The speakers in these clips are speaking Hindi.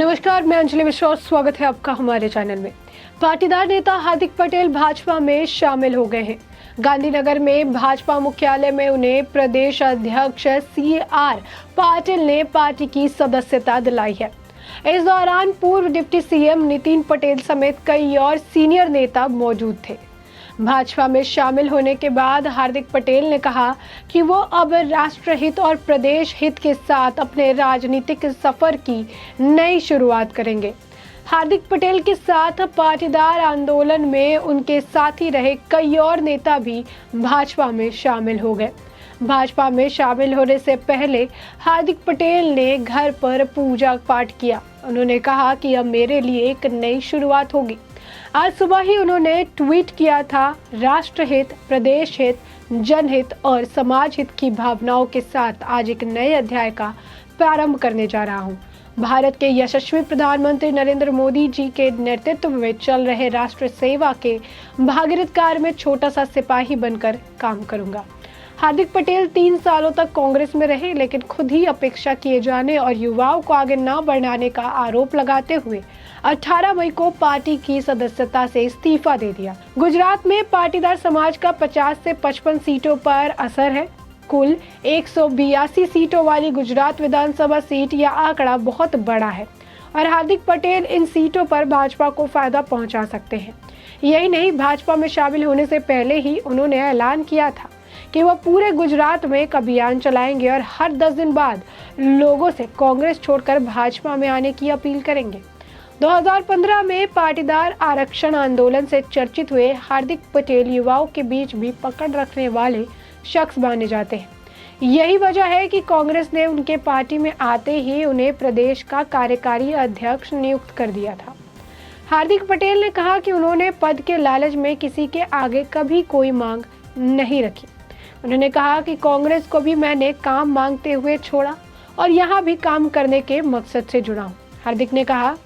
नमस्कार, मैं अंजलि मिश्रा और स्वागत है आपका हमारे चैनल में। पाटीदार नेता हार्दिक पटेल भाजपा में शामिल हो गए हैं। गांधीनगर में भाजपा मुख्यालय में उन्हें प्रदेश अध्यक्ष CR पाटिल ने पार्टी की सदस्यता दिलाई है। इस दौरान पूर्व डिप्टी CM नितिन पटेल समेत कई और सीनियर नेता मौजूद थे। भाजपा में शामिल होने के बाद हार्दिक पटेल ने कहा कि वो अब राष्ट्रहित और प्रदेश हित के साथ अपने राजनीतिक सफर की नई शुरुआत करेंगे। हार्दिक पटेल के साथ पाटीदार आंदोलन में उनके साथी रहे कई और नेता भी भाजपा में शामिल हो गए। भाजपा में शामिल होने से पहले हार्दिक पटेल ने घर पर पूजा पाठ किया। उन्होंने कहा कि अब मेरे लिए एक नई शुरुआत होगी। आज सुबह ही उन्होंने ट्वीट किया था, राष्ट्रहित, प्रदेश हित, जनहित और समाज हित की भावनाओं के साथ आज एक नए अध्याय का प्रारंभ करने जा रहा हूं। भारत के यशस्वी प्रधानमंत्री नरेंद्र मोदी जी के नेतृत्व में चल रहे राष्ट्र सेवा के भागीरथ कार्य में छोटा सा सिपाही बनकर काम करूंगा। हार्दिक पटेल 3 सालों तक कांग्रेस में रहे, लेकिन खुद ही अपेक्षा किए जाने और युवाओं को आगे न बढ़ाने का आरोप लगाते हुए 18 मई को पार्टी की सदस्यता से इस्तीफा दे दिया। गुजरात में पाटीदार समाज का 50 से 55 सीटों पर असर है। कुल 182 सीटों वाली गुजरात विधानसभा सीट यह आंकड़ा बहुत बड़ा है और हार्दिक पटेल इन सीटों पर भाजपा को फायदा पहुंचा सकते हैं। यही नहीं, भाजपा में शामिल होने से पहले ही उन्होंने ऐलान किया था कि वह पूरे गुजरात में एक अभियान चलाएंगे और हर 10 दिन बाद लोगों से कांग्रेस छोड़कर भाजपा में आने की अपील करेंगे। 2015 में पाटीदार आरक्षण आंदोलन से चर्चित हुए हार्दिक पटेल युवाओं के बीच भी पकड़ रखने वाले शख्स माने जाते हैं। यही वजह है कि कांग्रेस ने उनके पार्टी में आते ही उन्हें प्रदेश का कार्यकारी अध्यक्ष नियुक्त कर दिया था। हार्दिक पटेल ने कहा कि उन्होंने पद के लालच में किसी के आगे कभी कोई मांग नहीं रखी। उन्होंने कहा कि कांग्रेस को भी मैंने काम मांगते हुए छोड़ा और यहाँ भी काम करने के मकसद से जुड़ा हूँ। हार्दिक ने कहा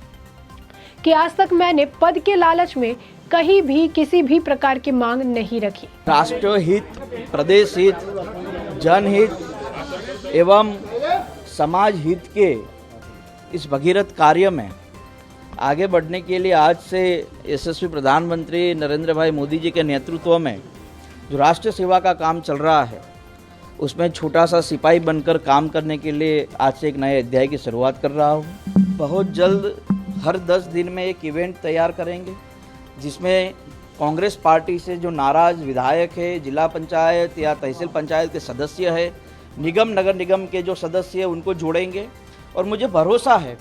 कि आज तक मैंने पद के लालच में कहीं भी किसी भी प्रकार की मांग नहीं रखी। राष्ट्रहित, प्रदेश हित, जनहित एवं समाज हित के इस भगीरथ कार्य में आगे बढ़ने के लिए आज से यशस्वी प्रधानमंत्री नरेंद्र भाई मोदी जी के नेतृत्व में जो राष्ट्र सेवा का काम चल रहा है, उसमें छोटा सा सिपाही बनकर काम करने के लिए आज से एक नए अध्याय की शुरुआत कर रहा हूँ। बहुत जल्द हर 10 दिन में एक इवेंट तैयार करेंगे जिसमें कांग्रेस पार्टी से जो नाराज़ विधायक है, जिला पंचायत या तहसील पंचायत के सदस्य है, निगम नगर निगम के जो सदस्य है, उनको जोड़ेंगे। और मुझे भरोसा है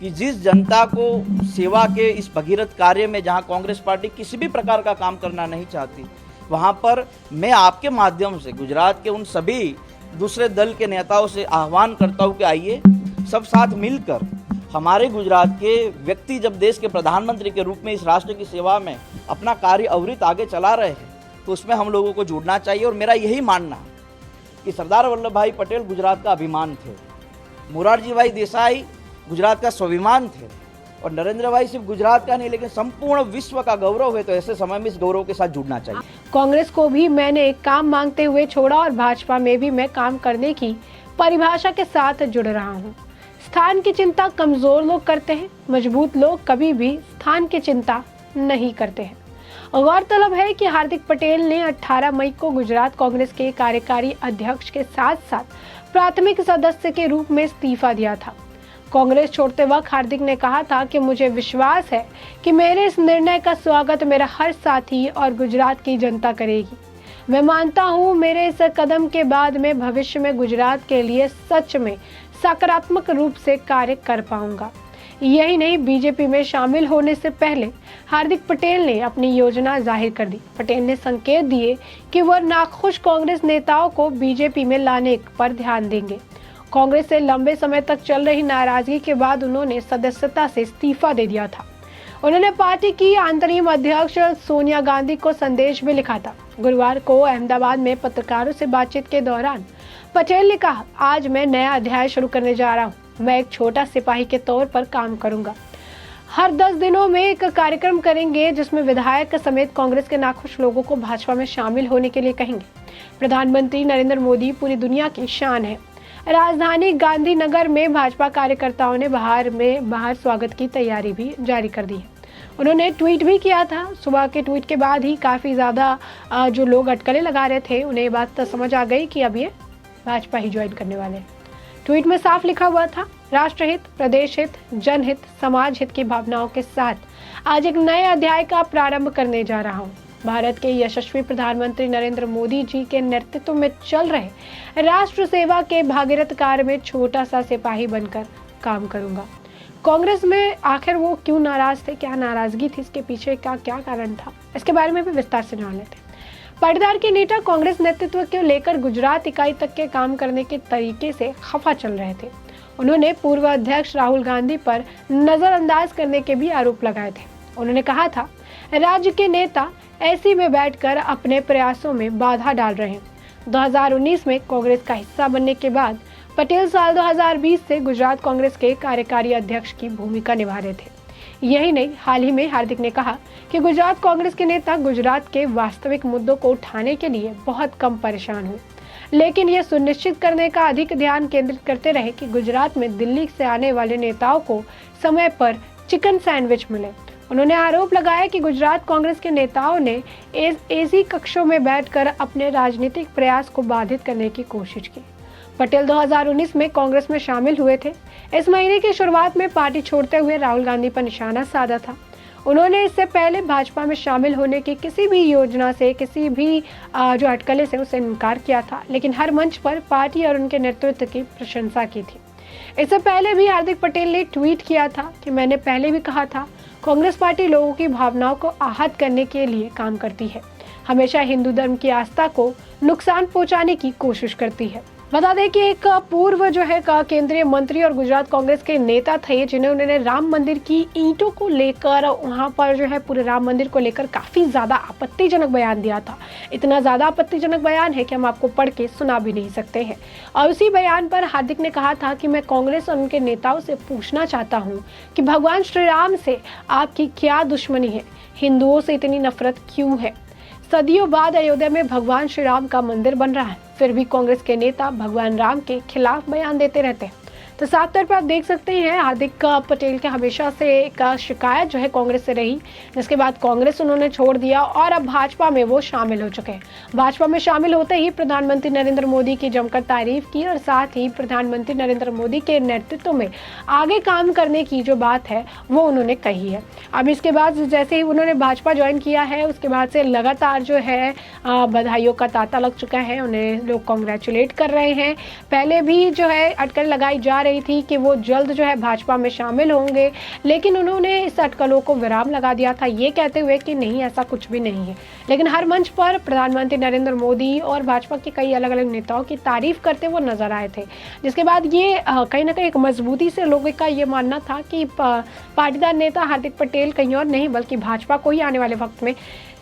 कि जिस जनता को सेवा के इस भगीरथ कार्य में जहां कांग्रेस पार्टी किसी भी प्रकार का काम करना नहीं चाहती, वहां पर मैं आपके माध्यम से गुजरात के उन सभी दूसरे दल के नेताओं से आह्वान करता हूं कि आइए सब साथ मिलकर हमारे गुजरात के व्यक्ति जब देश के प्रधानमंत्री के रूप में इस राष्ट्र की सेवा में अपना कार्य अविरत आगे चला रहे हैं, तो उसमें हम लोगों को जुड़ना चाहिए। और मेरा यही मानना है कि सरदार वल्लभ भाई पटेल गुजरात का अभिमान थे, मोरारजी भाई देसाई गुजरात का स्वाभिमान थे और नरेंद्र भाई सिर्फ गुजरात का नहीं लेकिन संपूर्ण विश्व का गौरव है। तो ऐसे समय में इस गौरव के साथ जुड़ना चाहिए। कांग्रेस को भी मैंने एक काम मांगते हुए छोड़ा और भाजपा में भी मैं काम करने की परिभाषा के साथ जुड़ रहा हूँ। स्थान की चिंता कमजोर लोग करते हैं, मजबूत लोग कभी भी स्थान की चिंता नहीं करते हैं। गौरतलब है कि हार्दिक पटेल ने 18 मई को गुजरात कांग्रेस के कार्यकारी अध्यक्ष के साथ साथ प्राथमिक सदस्य के रूप में इस्तीफा दिया था। कांग्रेस छोड़ते वक्त हार्दिक ने कहा था कि मुझे विश्वास है कि मेरे इस निर्णय का स्वागत मेरा हर साथी और गुजरात की जनता करेगी। मैं मानता हूँ मेरे इस कदम के बाद मैं भविष्य में गुजरात के लिए सच में सकारात्मक रूप से कार्य कर पाऊंगा। यही नहीं, बीजेपी में शामिल होने से पहले हार्दिक पटेल ने अपनी योजना जाहिर कर दी। पटेल ने संकेत दिए कि वह नाखुश कांग्रेस नेताओं को बीजेपी में लाने पर ध्यान देंगे। कांग्रेस से लंबे समय तक चल रही नाराजगी के बाद उन्होंने सदस्यता से इस्तीफा दे दिया था। उन्होंने पार्टी की अंतरिम अध्यक्ष सोनिया गांधी को संदेश भी लिखा था। गुरुवार को अहमदाबाद में पत्रकारों से बातचीत के दौरान पटेल ने कहा, आज मैं नया अध्याय शुरू करने जा रहा हूँ। मैं एक छोटा सिपाही के तौर पर काम करूंगा। हर 10 दिनों में एक कार्यक्रम करेंगे जिसमें विधायक समेत कांग्रेस के नाखुश लोगों को भाजपा में शामिल होने के लिए कहेंगे। प्रधानमंत्री नरेंद्र मोदी पूरी दुनिया की शान है। राजधानी गांधीनगर में भाजपा कार्यकर्ताओं ने बाहर स्वागत की तैयारी भी जारी कर दी है। उन्होंने ट्वीट भी किया था। सुबह के ट्वीट के बाद ही काफ़ी ज़्यादा जो लोग अटकलें लगा रहे थे उन्हें ये बात तो समझ आ गई कि अब ये भाजपा ही ज्वाइन करने वाले हैं। ट्वीट में साफ लिखा हुआ था, राष्ट्रहित, प्रदेश हित, जनहित, समाज हित की भावनाओं के साथ आज एक नए अध्याय का प्रारंभ करने जा रहा हूँ। भारत के यशस्वी प्रधानमंत्री नरेंद्र मोदी जी के नेतृत्व में चल रहे राष्ट्र सेवा के भागीरथ कार्य में छोटा सा सिपाही बनकर काम करूंगा। कांग्रेस में आखिर वो क्यों नाराज थे, क्या नाराजगी थी, इसके पीछे का क्या कारण था, इसके बारे में भी विस्तार से जान लेते हैं। पाटीदार के नेता कांग्रेस नेतृत्व को लेकर गुजरात इकाई तक के काम करने के तरीके से खफा चल रहे थे। उन्होंने पूर्व अध्यक्ष राहुल गांधी पर नजरअंदाज करने के भी आरोप लगाए थे। उन्होंने कहा था, राज्य के नेता ऐसी में बैठकर अपने प्रयासों में बाधा डाल रहे हैं। 2019 में कांग्रेस का हिस्सा बनने के बाद पटेल साल 2020 से गुजरात कांग्रेस के कार्यकारी अध्यक्ष की भूमिका निभा रहे थे। यही नहीं, हाल ही में हार्दिक ने कहा कि गुजरात कांग्रेस के नेता गुजरात के वास्तविक मुद्दों को उठाने के लिए बहुत कम परेशान हुए, लेकिन यह सुनिश्चित करने का अधिक ध्यान केंद्रित करते रहे कि गुजरात में दिल्ली से आने वाले नेताओं को समय पर चिकन सैंडविच मिले। उन्होंने आरोप लगाया कि गुजरात कांग्रेस के नेताओं ने एसी कक्षों में बैठकर अपने राजनीतिक प्रयास को बाधित करने की कोशिश की। पटेल 2019 में कांग्रेस में शामिल हुए थे। इस महीने की शुरुआत में पार्टी छोड़ते हुए राहुल गांधी पर निशाना साधा था। उन्होंने इससे पहले भाजपा में शामिल होने की किसी भी योजना से, किसी भी जो अटकलें से उससे इनकार किया था, लेकिन हर मंच पर पार्टी और उनके नेतृत्व की प्रशंसा की थी। इससे पहले भी हार्दिक पटेल ने ट्वीट किया था कि मैंने पहले भी कहा था, कांग्रेस पार्टी लोगों की भावनाओं को आहत करने के लिए काम करती है, हमेशा हिंदू धर्म की आस्था को नुकसान पहुंचाने की कोशिश करती है। बता दें कि एक पूर्व जो है केंद्रीय मंत्री और गुजरात कांग्रेस के नेता थे, जिन्हें उन्होंने राम मंदिर की ईंटों को लेकर, वहां पर जो है पूरे राम मंदिर को लेकर काफी ज्यादा आपत्तिजनक बयान दिया था। इतना ज्यादा आपत्तिजनक बयान है कि हम आपको पढ़ के सुना भी नहीं सकते हैं। और उसी बयान पर हार्दिक ने कहा था कि मैं कांग्रेस और उनके नेताओं से पूछना चाहता हूँ कि भगवान श्री राम से आपकी क्या दुश्मनी है, हिंदुओं से इतनी नफरत क्यों है? सदियों बाद अयोध्या में भगवान श्री राम का मंदिर बन रहा है, फिर भी कांग्रेस के नेता भगवान राम के खिलाफ बयान देते रहते हैं। तो साफ तौर पर आप देख सकते हैं, हार्दिक पटेल के हमेशा से एक शिकायत जो है कांग्रेस से रही, जिसके बाद कांग्रेस उन्होंने छोड़ दिया और अब भाजपा में वो शामिल हो चुके हैं। भाजपा में शामिल होते ही प्रधानमंत्री नरेंद्र मोदी की जमकर तारीफ की और साथ ही प्रधानमंत्री नरेंद्र मोदी के नेतृत्व में आगे काम करने की जो बात है वो उन्होंने कही है। अब इसके बाद जैसे ही उन्होंने भाजपा ज्वाइन किया है, उसके बाद से लगातार जो है बधाइयों का तांता लग चुका है, उन्हें लोग कॉन्ग्रेचुलेट कर रहे हैं। पहले भी जो है अटकल लगाई जा रही थी कि वो जल्द जो है भाजपा में शामिल होंगे, लेकिन उन्होंने इस अटकलों को विराम लगा दिया था, ये कहते हुए कि नहीं, ऐसा कुछ भी नहीं है। लेकिन हर मंच पर प्रधानमंत्री नरेंद्र मोदी और भाजपा के कई अलग अलग नेताओं की तारीफ करते वो नजर आए थे, जिसके बाद ये कहीं ना कहीं एक मजबूती से लोगों का ये मानना था कि पाटीदार नेता हार्दिक पटेल कहीं और नहीं बल्कि भाजपा को ही आने वाले वक्त में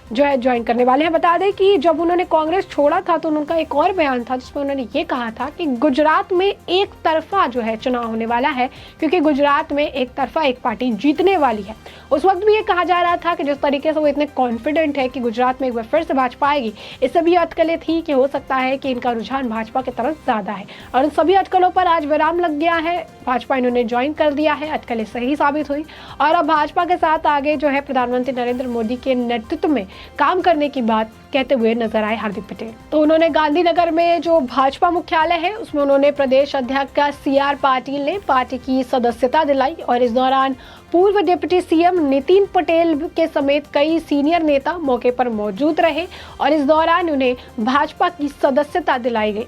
जो है ज्वाइन करने वाले हैं। बता दें कि जब उन्होंने कांग्रेस छोड़ा था तो उनका एक और बयान था जिसमें उन्होंने ये कहा था कि गुजरात में एक तरफा जो है चुनाव होने वाला है, क्योंकि गुजरात में एक तरफा एक पार्टी जीतने वाली है। उस वक्त भी ये कहा जा रहा था कि जिस तरीके से वो इतने कॉन्फिडेंट है कि गुजरात में एक बार फिर से भाजपा आएगी, इससे भी अटकलें थी कि हो सकता है कि इनका रुझान भाजपा की तरफ ज्यादा है। और इन सभी अटकलों पर आज विराम लग गया है, भाजपा इन्होंने ज्वाइन कर दिया है, अटकलें सही साबित हुई और अब भाजपा के साथ आगे जो है प्रधानमंत्री नरेंद्र मोदी के नेतृत्व में काम करने की बात कहते हुए नजर आए हार्दिक पटेल। तो उन्होंने गांधीनगर में जो भाजपा मुख्यालय है उसमें उन्होंने प्रदेश अध्यक्ष CR पाटिल ने पार्टी की सदस्यता दिलाई और इस दौरान पूर्व डिप्टी CM नितिन पटेल के समेत कई सीनियर नेता मौके पर मौजूद रहे और इस दौरान उन्हें भाजपा की सदस्यता दिलाई गई।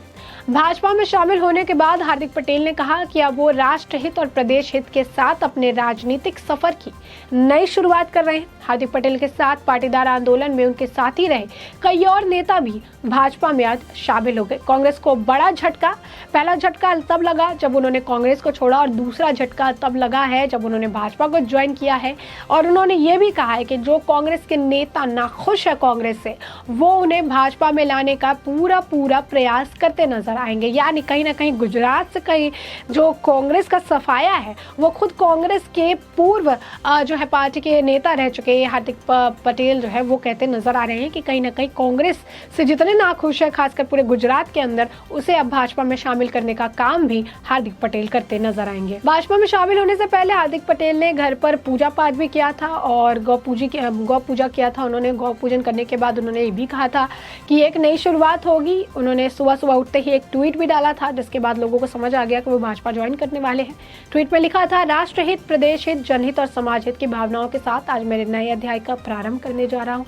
भाजपा में शामिल होने के बाद हार्दिक पटेल ने कहा कि अब वो राष्ट्र हित और प्रदेश हित के साथ अपने राजनीतिक सफर की नई शुरुआत कर रहे हैं। हार्दिक पटेल के साथ पाटीदार आंदोलन में उनके साथ ही रहे कई और नेता भी भाजपा में आज शामिल हो गए। कांग्रेस को बड़ा झटका, पहला झटका तब लगा जब उन्होंने कांग्रेस को छोड़ा और दूसरा झटका तब लगा है जब उन्होंने भाजपा को ज्वाइन किया है। और उन्होंने ये भी कहा है कि जो कांग्रेस के नेता नाखुश है कांग्रेस से, वो उन्हें भाजपा में लाने का पूरा प्रयास करते नजर आएंगे। यानी कहीं ना कहीं गुजरात से कहीं जो कांग्रेस का सफाया है वो खुद कांग्रेस के पूर्व जो है पार्टी के नेता रह चुके हार्दिक पटेल जो है वो कहते नजर आ रहे हैं कि कहीं ना कहीं कांग्रेस से जितने नाखुश है खासकर पूरे गुजरात के अंदर, उसे अब भाजपा में शामिल करने का काम भी हार्दिक पटेल करते नजर आएंगे। भाजपा में शामिल होने से पहले हार्दिक पटेल ने घर पर पूजा पाठ भी किया था और गौ पूजा किया था। उन्होंने गौ पूजन करने के बाद उन्होंने ये भी कहा था कि एक नई शुरुआत होगी। उन्होंने सुबह सुबह उठते ही एक ट्वीट भी डाला था जिसके बाद लोगों को समझ आ गया कि वो भाजपा ज्वाइन करने वाले हैं। ट्वीट में लिखा था, राष्ट्रहित, प्रदेश हित, जनहित और समाज हित की भावनाओं के साथ आज मेरे नए अध्याय का प्रारंभ करने जा रहा हूँ।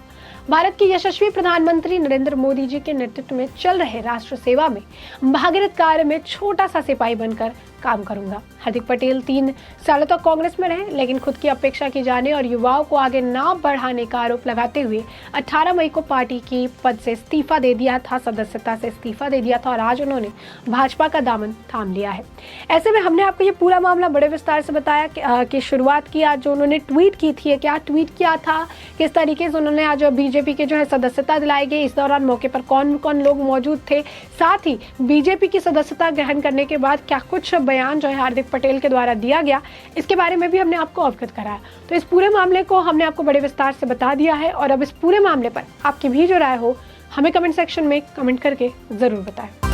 भारत के यशस्वी प्रधानमंत्री नरेंद्र मोदी जी के नेतृत्व में चल रहे राष्ट्र सेवा में भागीरथ कार्य में छोटा सा सिपाही बनकर काम करूंगा। हार्दिक पटेल 3 सालों तक कांग्रेस में रहे, लेकिन खुद की अपेक्षा की जाने और युवाओं को आगे ना बढ़ाने का आरोप लगाते हुए 18 मई को पार्टी की पद से इस्तीफा दे दिया था, सदस्यता से इस्तीफा दे दिया था और आज उन्होंने भाजपा का दामन थाम लिया है। ऐसे में हमने आपको ये पूरा मामला बड़े विस्तार से बताया कि शुरुआत की आज जो उन्होंने ट्वीट की थी, क्या ट्वीट किया था, किस तरीके से उन्होंने आज बीजेपी के जो है सदस्यता दिलाई गई, इस दौरान मौके पर कौन कौन लोग मौजूद थे, साथ ही बीजेपी की सदस्यता ग्रहण करने के बाद क्या कुछ बयान जो है हार्दिक पटेल के द्वारा दिया गया, इसके बारे में भी हमने आपको अवगत कराया। तो इस पूरे मामले को हमने आपको बड़े विस्तार से बता दिया है और अब इस पूरे मामले पर आपकी भी जो राय हो हमें कमेंट सेक्शन में कमेंट करके जरूर बताएं।